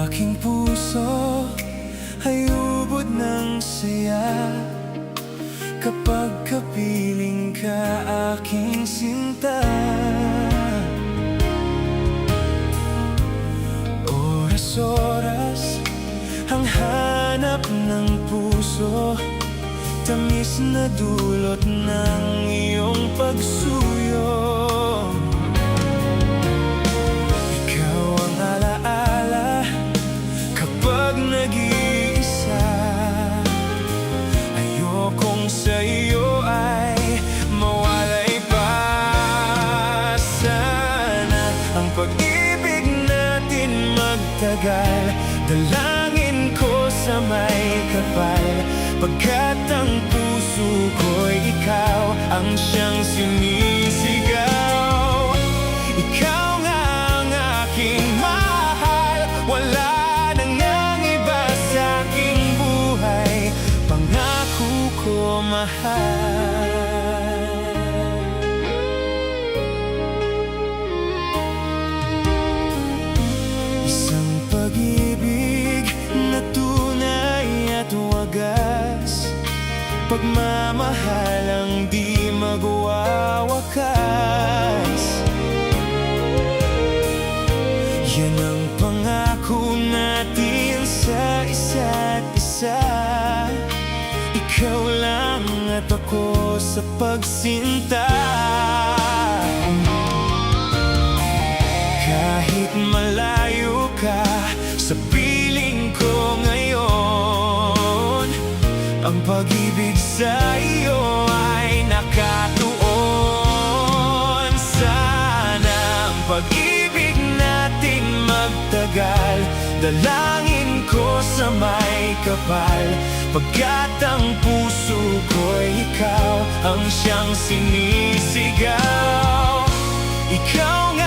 aking puso ay ubod ng saya kapag kapiling ka, aking sinta. Oras-oras ang hanap ng puso, tamis na dulot ng iyong pagsuyo. Ikaw ang alaala kapag nag-iisa. Ayokong sa iyo ay mawalay pa. Sana ang pag-ibig natin magtagal, dalangin ko sa may kapal, pagkat ang puso ko'y ikaw ang siyang sinisigaw. Ikaw nga ang aking mahal, wala nang nang iba sa aking buhay, pangako ko mahal. Isang pag-ibig na tunay at wagas, pagmamahal ang di magwawakas. Yan ang pangako natin sa isa't isa, ikaw lang at ako sa pagsinta. Kahit malayo ka sa piling ko ngayon, ang pag-ibig sa iyo ay nakatuon. Sana ang pag-ibig natin magtagal, dalangin ko sa may kapal, pagkat ang puso ko'y ikaw ang siyang sinisigaw. Ikaw nga